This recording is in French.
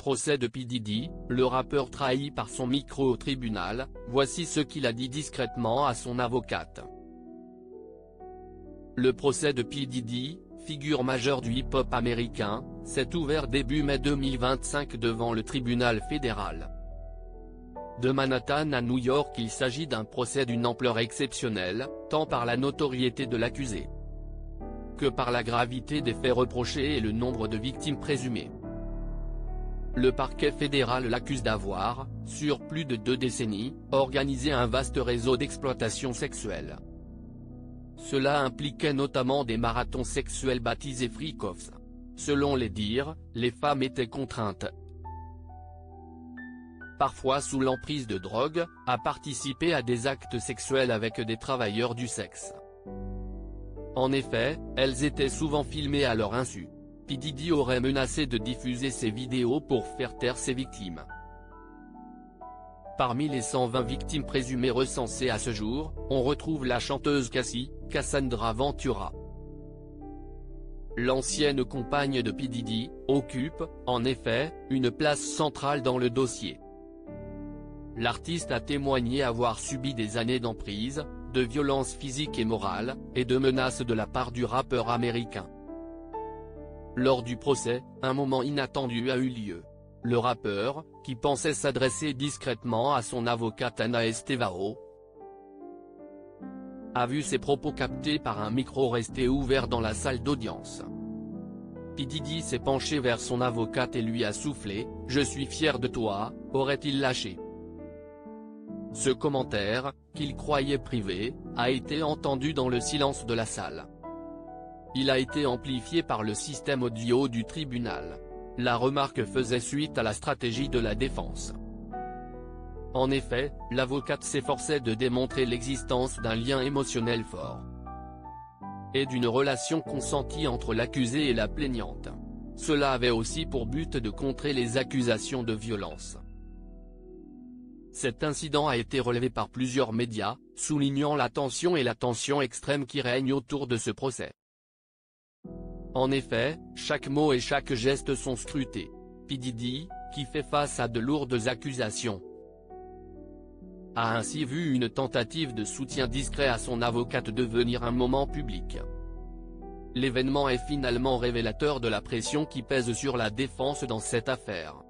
Procès de P. Diddy, le rappeur trahi par son micro au tribunal, voici ce qu'il a dit discrètement à son avocate. Le procès de P. Diddy, figure majeure du hip-hop américain, s'est ouvert début mai 2025 devant le tribunal fédéral de Manhattan à New York. Il s'agit d'un procès d'une ampleur exceptionnelle, tant par la notoriété de l'accusé que par la gravité des faits reprochés et le nombre de victimes présumées. Le parquet fédéral l'accuse d'avoir, sur plus de 2 décennies, organisé un vaste réseau d'exploitation sexuelle. Cela impliquait notamment des marathons sexuels baptisés freak-offs. Selon les dires, les femmes étaient contraintes, parfois sous l'emprise de drogue, à participer à des actes sexuels avec des travailleurs du sexe. En effet, elles étaient souvent filmées à leur insu. P. Diddy aurait menacé de diffuser ces vidéos pour faire taire ses victimes. Parmi les 120 victimes présumées recensées à ce jour, on retrouve la chanteuse Cassandra Ventura. L'ancienne compagne de P. Diddy, occupe, en effet, une place centrale dans le dossier. L'artiste a témoigné avoir subi des années d'emprise, de violences physiques et morales, et de menaces de la part du rappeur américain. Lors du procès, un moment inattendu a eu lieu. Le rappeur, qui pensait s'adresser discrètement à son avocate Ana Estevao, a vu ses propos captés par un micro resté ouvert dans la salle d'audience. P. Diddy s'est penché vers son avocate et lui a soufflé « Je suis fier de toi », aurait-il lâché. Ce commentaire, qu'il croyait privé, a été entendu dans le silence de la salle. Il a été amplifié par le système audio du tribunal. La remarque faisait suite à la stratégie de la défense. En effet, l'avocate s'efforçait de démontrer l'existence d'un lien émotionnel fort et d'une relation consentie entre l'accusé et la plaignante. Cela avait aussi pour but de contrer les accusations de violence. Cet incident a été relevé par plusieurs médias, soulignant la tension et la tension extrême qui règnent autour de ce procès. En effet, chaque mot et chaque geste sont scrutés. P. Diddy, qui fait face à de lourdes accusations, a ainsi vu une tentative de soutien discret à son avocate devenir un moment public. L'événement est finalement révélateur de la pression qui pèse sur la défense dans cette affaire.